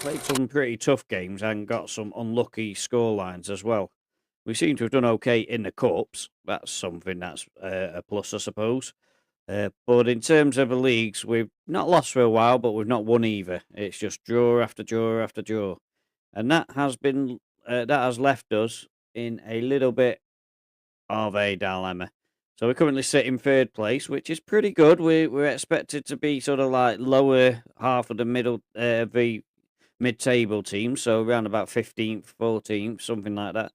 played some pretty tough games and got some unlucky scorelines as well. We seem to have done okay in the cups. That's something that's a plus, I suppose. But in terms of the leagues, we've not lost for a while, but we've not won either. It's just draw after draw after draw, and that has left us in a little bit of a dilemma. So we currently sit in third place, which is pretty good. We're expected to be sort of like lower half of the middle the mid-table team, so around about 15th, 14th, something like that.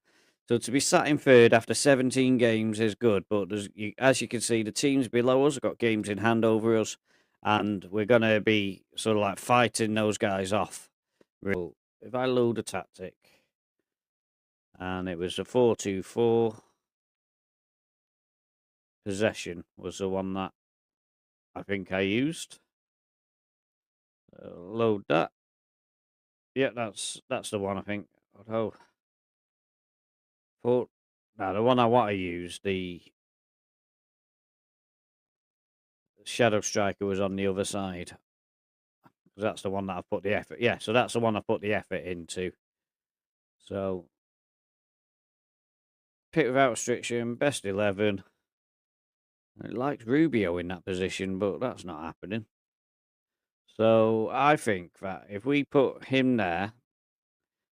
So to be sat in third after 17 games is good, but as you can see, the teams below us have got games in hand over us, and we're going to be sort of like fighting those guys off. If I load a tactic, and it was a 4-2-4, possession was the one that I think I used. Load that. Yeah, that's the one I think. Oh, now the one I want to use, the Shadow Striker, was on the other side. Because that's the one that I've put the effort. Yeah, so that's the one I put the effort into. So, pick without restriction, best 11. It likes Rubio in that position, but that's not happening. So, I think that if we put him there,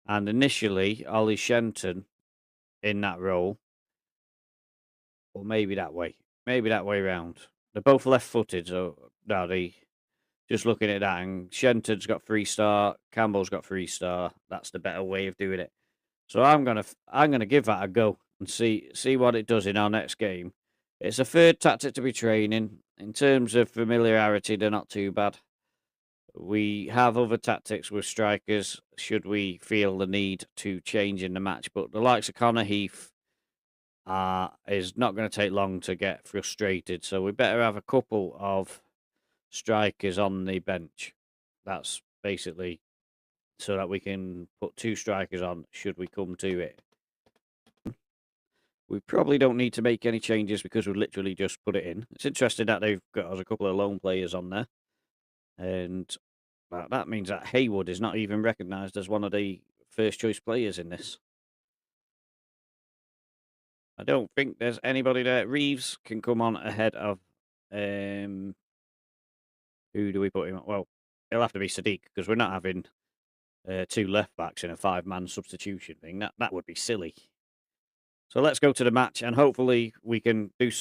and initially Ollie Shenton in that role, or maybe that way round. They're both left-footed, so now just looking at that, and Shenton's got 3-star, Campbell's got 3-star. That's the better way of doing it. So I'm gonna give that a go and see what it does in our next game. It's a third tactic to be training. In terms of familiarity, they're not too bad. We have other tactics with strikers should we feel the need to change in the match, but the likes of Connor Heath is not going to take long to get frustrated. So we better have a couple of strikers on the bench. That's basically so that we can put 2 strikers on should we come to it. We probably don't need to make any changes because we've literally just put it in. It's interesting that they've got us a couple of lone players on there. And that means that Haywood is not even recognised as one of the first choice players in this. I don't think there's anybody there. Reeves can come on ahead of... who do we put him on? Well, it'll have to be Sadiq because we're not having 2 left-backs in a 5-man substitution thing. That would be silly. So let's go to the match, and hopefully we can do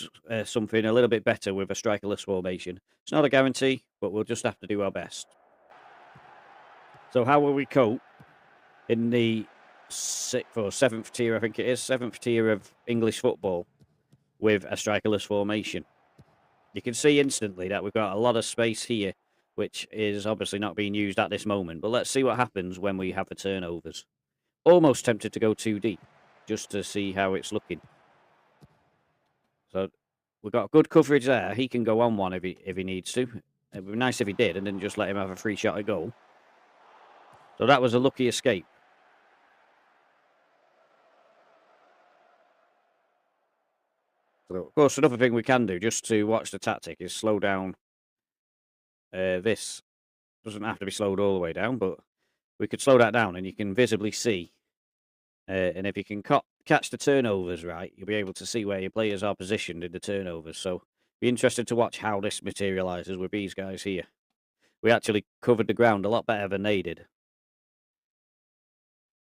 something a little bit better with a strikerless formation. It's not a guarantee, but we'll just have to do our best. So how will we cope in the 6th or 7th tier, I think it is, 7th tier of English football with a strikerless formation? You can see instantly that we've got a lot of space here, which is obviously not being used at this moment. But let's see what happens when we have the turnovers. Almost tempted to go too deep, just to see how it's looking. So we've got good coverage there. He can go on one if he needs to. It would be nice if he did, and then just let him have a free shot at goal. So that was a lucky escape. So, of course, another thing we can do, just to watch the tactic, is slow down this. Doesn't have to be slowed all the way down, but we could slow that down, and you can visibly see. And if you can catch the turnovers right, you'll be able to see where your players are positioned in the turnovers. So be interested to watch how this materialises with these guys here. We actually covered the ground a lot better than they did.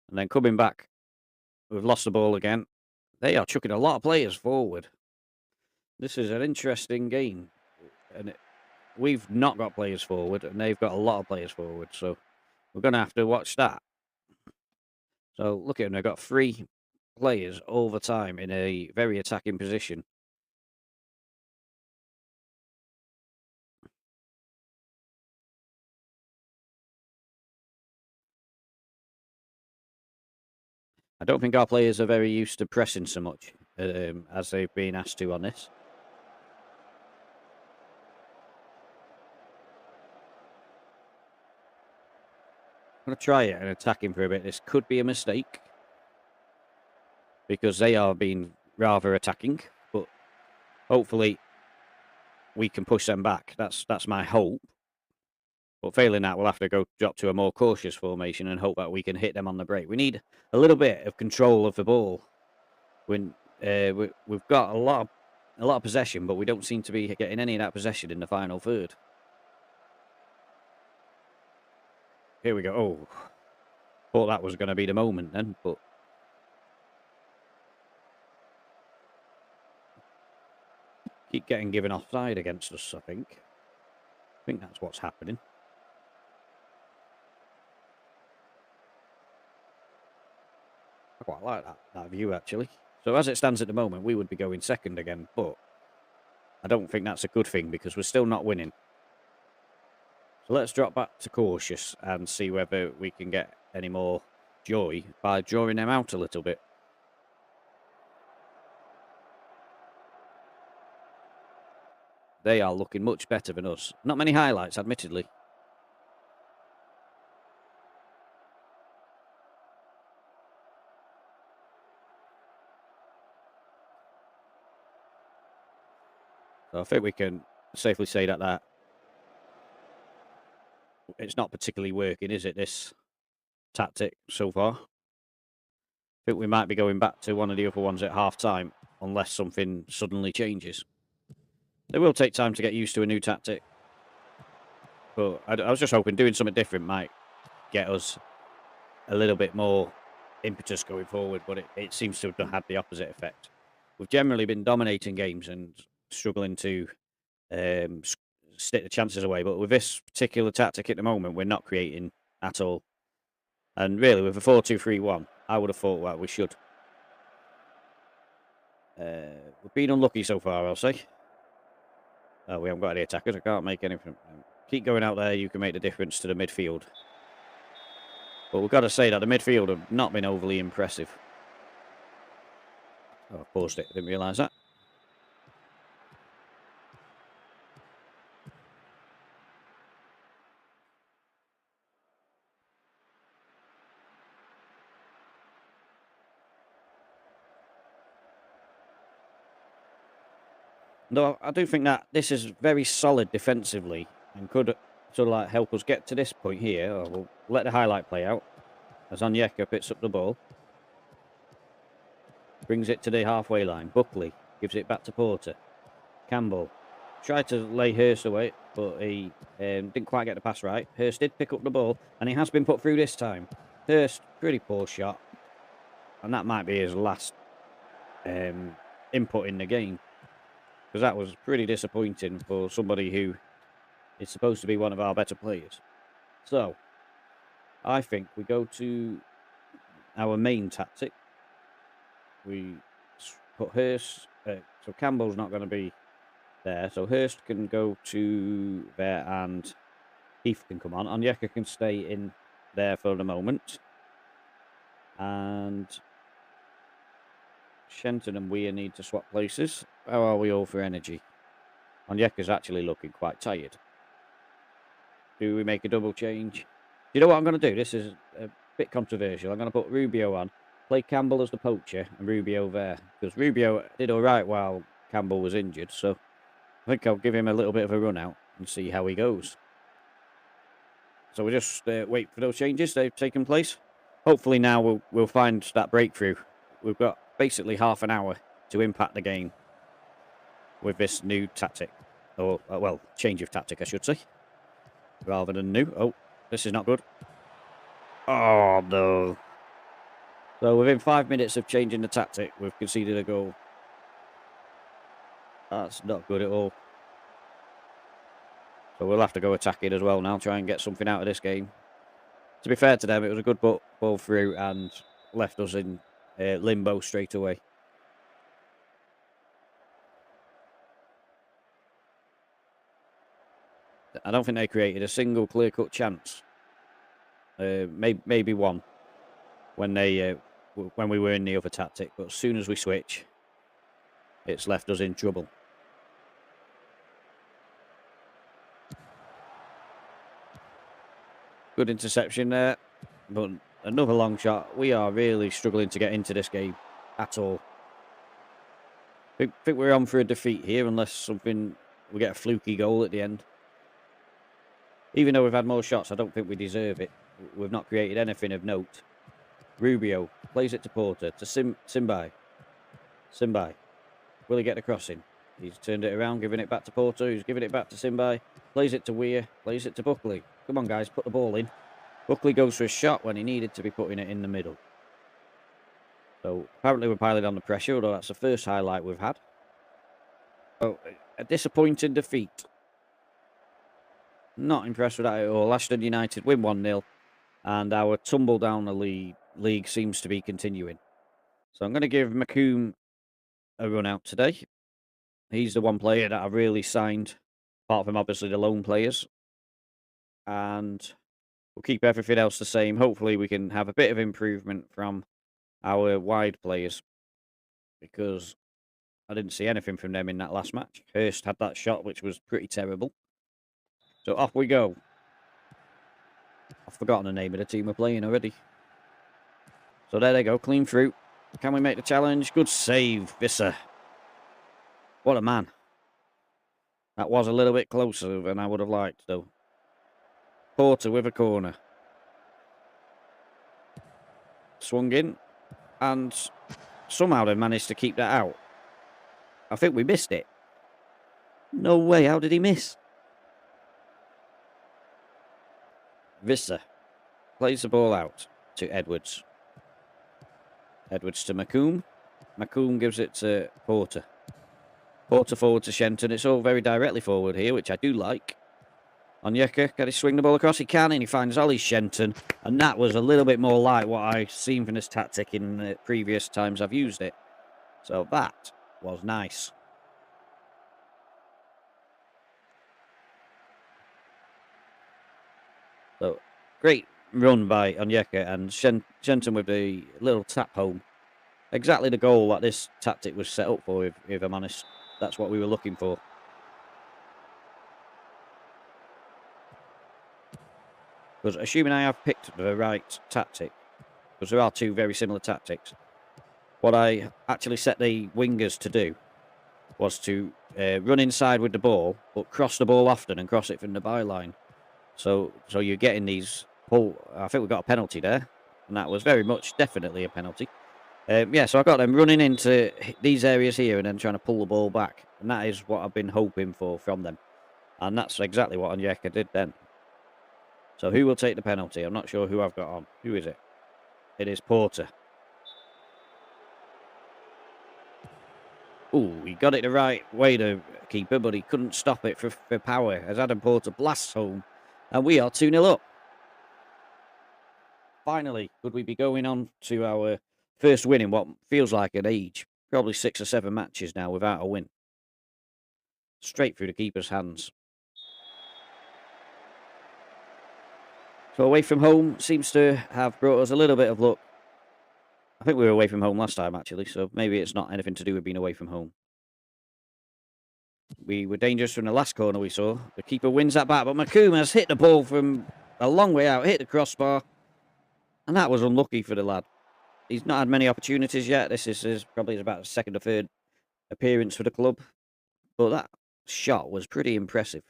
And then coming back, we've lost the ball again. They are chucking a lot of players forward. This is an interesting game. And we've not got players forward, and they've got a lot of players forward. So we're going to have to watch that. So look at them. They've got 3 players all the time in a very attacking position. I don't think our players are very used to pressing so much as they've been asked to on this. I'm going to try it and attack him for a bit. This could be a mistake because they are being rather attacking, but hopefully we can push them back. That's my hope. But failing that, we'll have to go drop to a more cautious formation and hope that we can hit them on the break. We need a little bit of control of the ball. When we've got a lot of possession, but we don't seem to be getting any of that possession in the final third. Here we go. Oh, thought that was going to be the moment then, but keep getting given offside against us, I think. I think that's what's happening. I quite like that view, actually. So as it stands at the moment, we would be going second again, but I don't think that's a good thing because we're still not winning. So let's drop back to cautious and see whether we can get any more joy by drawing them out a little bit. They are looking much better than us. Not many highlights, admittedly. So I think we can safely say that it's not particularly working, is it, this tactic so far? I think we might be going back to one of the other ones at half-time, unless something suddenly changes. It will take time to get used to a new tactic. But I was just hoping doing something different might get us a little bit more impetus going forward, but it seems to have had the opposite effect. We've generally been dominating games and struggling to stick the chances away, but with this particular tactic at the moment, we're not creating at all. And really, with a 4-2-3-1, I would have thought that we should. We've been unlucky so far, I'll say. Oh, we haven't got any attackers. I can't make anything. Keep going out there. You can make the difference to the midfield. But we've got to say that the midfield have not been overly impressive. Oh, I paused it. Didn't realise that. No, I do think that this is very solid defensively and could sort of like help us get to this point here. Oh, we'll let the highlight play out as Onyeka picks up the ball. Brings it to the halfway line. Buckley gives it back to Porter. Campbell tried to lay Hurst away, but he didn't quite get the pass right. Hurst did pick up the ball, and he has been put through this time. Hurst, pretty poor shot. And that might be his last input in the game. Because that was pretty disappointing for somebody who is supposed to be one of our better players. So, I think we go to our main tactic. We put Hurst... so Campbell's not going to be there. So Hurst can go to there and Heath can come on. Onyeka can stay in there for the moment. And Shenton and Weir need to swap places. How are we all for energy? Onyeka's actually looking quite tired. Do we make a double change? You know what I'm going to do? This is a bit controversial. I'm going to put Rubio on, play Campbell as the poacher, and Rubio there. Because Rubio did all right while Campbell was injured. So I think I'll give him a little bit of a run out and see how he goes. So we'll just wait for those changes. They've taken place. Hopefully now we'll find that breakthrough. We've got basically half an hour to impact the game with this new tactic. Or, well, change of tactic, I should say. Rather than new. Oh, this is not good. Oh, no. So within 5 minutes of changing the tactic, we've conceded a goal. That's not good at all. So we'll have to go attacking as well now, try and get something out of this game. To be fair to them, it was a good ball through and left us in limbo straight away. I don't think they created a single clear-cut chance. Maybe one when we were in the other tactic, but as soon as we switch, it's left us in trouble. Good interception there, but another long shot. We are really struggling to get into this game at all. I think we're on for a defeat here unless we get a fluky goal at the end. Even though we've had more shots, I don't think we deserve it. We've not created anything of note. Rubio plays it to Porter, to Simbai. Simbai. Will he get the crossing? He's turned it around, giving it back to Porter, who's giving it back to Simbai. Plays it to Weir, plays it to Buckley. Come on, guys, put the ball in. Buckley goes for a shot when he needed to be putting it in the middle. So, apparently we're piling on the pressure, although that's the first highlight we've had. Oh, a disappointing defeat. Not impressed with that at all. Ashton United win 1-0. And our tumble down the league seems to be continuing. So I'm going to give McComb a run out today. He's the one player that I've really signed, apart from obviously the loan players. And we'll keep everything else the same. Hopefully we can have a bit of improvement from our wide players, because I didn't see anything from them in that last match. Hurst had that shot, which was pretty terrible. So off we go. I've forgotten the name of the team we're playing already. So there they go, clean through. Can we make the challenge? Good save, Visser. What a man. That was a little bit closer than I would have liked, though. Porter with a corner. Swung in. And somehow they managed to keep that out. I think we missed it. No way, how did he miss? Visser plays the ball out to Edwards. Edwards to McComb. McComb gives it to Porter. Porter forward to Shenton. It's all very directly forward here, which I do like. Onyeka, can he swing the ball across? He can, and he finds Ollie Shenton. And that was a little bit more like what I've seen from this tactic in the previous times I've used it. So that was nice. So, great run by Onyeka, and Shenton with the little tap home. Exactly the goal that this tactic was set up for, if I'm honest. That's what we were looking for. Because assuming I have picked the right tactic, because there are two very similar tactics, what I actually set the wingers to do was to run inside with the ball, but cross the ball often and cross it from the byline. So you're getting these pull. I think we got a penalty there, and that was very much definitely a penalty. Yeah, so I got them running into these areas here and then trying to pull the ball back, and that is what I've been hoping for from them, and that's exactly what Onyeka did then. So who will take the penalty? I'm not sure who I've got on. Who is it? It is Porter. Ooh, he got it the right way, to keeper, but he couldn't stop it for power as Adam Porter blasts home, and we are 2-0 up. Finally, could we be going on to our first win in what feels like an age? Probably 6 or 7 matches now without a win. Straight through the keeper's hands. So away from home seems to have brought us a little bit of luck. I think we were away from home last time, actually, so maybe it's not anything to do with being away from home. We were dangerous from the last corner we saw. The keeper wins that back, but McComb has hit the ball from a long way out, hit the crossbar, and that was unlucky for the lad. He's not had many opportunities yet. This is probably about his second or third appearance for the club, but that shot was pretty impressive.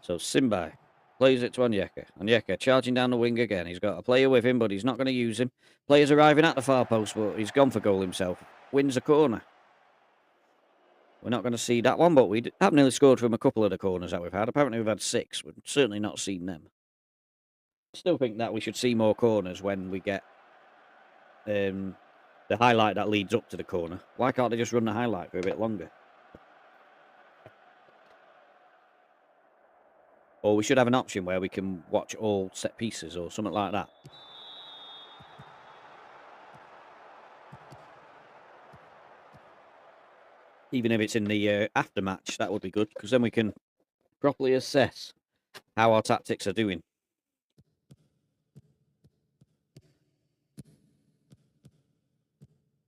So Simbai plays it to Onyeka. Onyeka charging down the wing again. He's got a player with him, but he's not going to use him. Player's arriving at the far post, but he's gone for goal himself. Wins a corner. We're not going to see that one, but we have nearly scored from a couple of the corners that we've had. Apparently we've had 6. We've certainly not seen them. I still think that we should see more corners when we get the highlight that leads up to the corner. Why can't they just run the highlight for a bit longer? Or we should have an option where we can watch all set pieces or something like that. Even if it's in the aftermatch, that would be good, because then we can properly assess how our tactics are doing.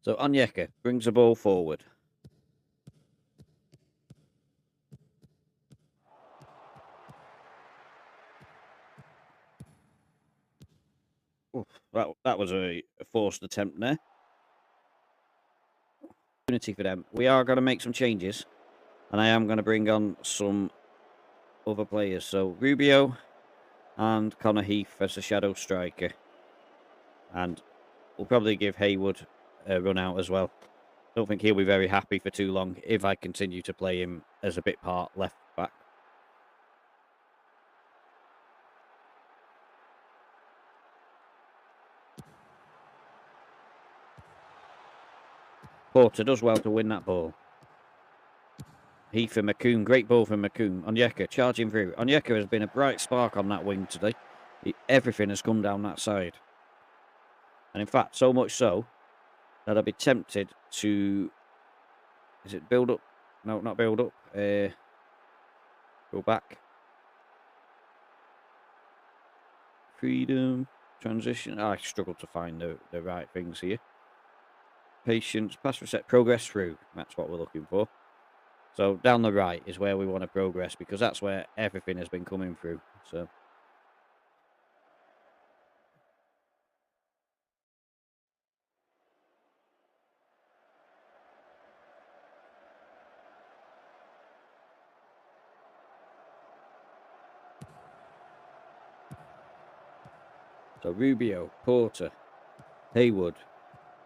So Onyeka brings the ball forward. Oof, that was a forced attempt there. Opportunity for them. We are going to make some changes, and I am going to bring on some other players. So Rubio and Connor Heath as a shadow striker, and we'll probably give Haywood a run out as well. Don't think he'll be very happy for too long if I continue to play him as a bit part left back. Porter does well to win that ball. Heath and McComb, great ball from McComb. Onyeka charging through. Onyeka has been a bright spark on that wing today. Everything has come down that side. And in fact, so much so that I'd be tempted to... Is it build up? No, not build up. Go back. Freedom. Transition. I struggle to find the right things here. Patience. Pass reset. Progress through. That's what we're looking for. So down the right is where we want to progress, because that's where everything has been coming through. So Rubio, Porter, Haywood.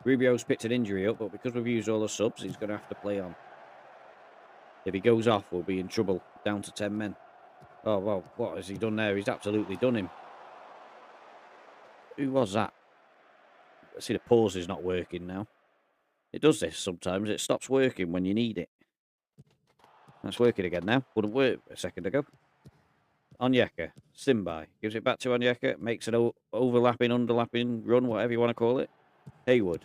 Rubio's picked an injury up, but because we've used all the subs, he's going to have to play on. If he goes off, we'll be in trouble. Down to 10 men. Oh, well, what has he done there? He's absolutely done him. Who was that? See, the pause is not working now. It does this sometimes. It stops working when you need it. That's working again now. Wouldn't work a second ago. Onyeka, Simbai. Gives it back to Onyeka. Makes an overlapping, underlapping run, whatever you want to call it. Haywood.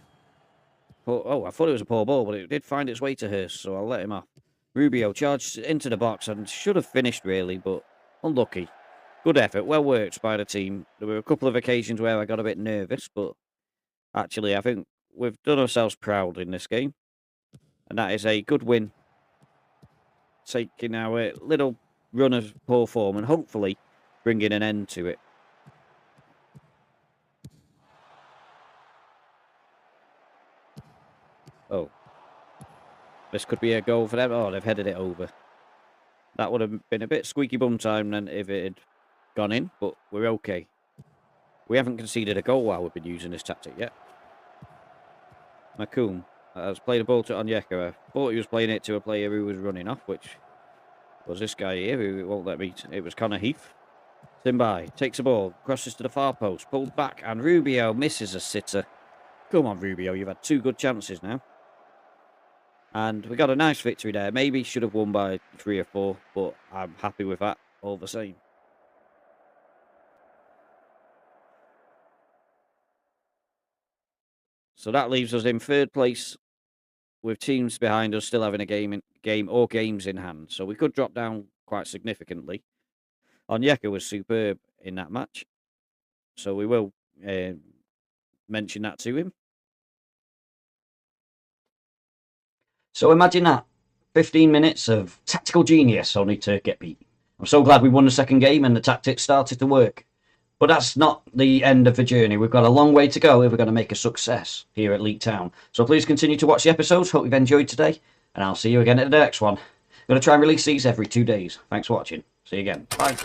Oh, I thought it was a poor ball, but it did find its way to Hurst, so I'll let him off. Rubio charged into the box and should have finished, really, but unlucky. Good effort. Well worked by the team. There were a couple of occasions where I got a bit nervous, but actually, I think we've done ourselves proud in this game. And that is a good win. Taking our little run of poor form and hopefully bringing an end to it. Oh. This could be a goal for them. Oh, they've headed it over. That would have been a bit squeaky bum time then if it had gone in, but we're okay. We haven't conceded a goal while we've been using this tactic yet. McComb has played a ball to Onyeka. I thought he was playing it to a player who was running off, which was this guy here who won't let me. It was Connor Heath. Simbai takes the ball, crosses to the far post, pulled back, and Rubio misses a sitter. Come on, Rubio, you've had 2 good chances now. And we got a nice victory there. Maybe should have won by 3 or 4, but I'm happy with that all the same. So that leaves us in 3rd place, with teams behind us still having a game or games in hand. So we could drop down quite significantly. Onyeka was superb in that match, so we will mention that to him. So imagine that. 15 minutes of tactical genius only to get beat. I'm so glad we won the second game and the tactics started to work. But that's not the end of the journey. We've got a long way to go if we're going to make a success here at Leek Town. So please continue to watch the episodes. Hope you've enjoyed today. And I'll see you again at the next one. I'm going to try and release these every 2 days. Thanks for watching. See you again. Bye.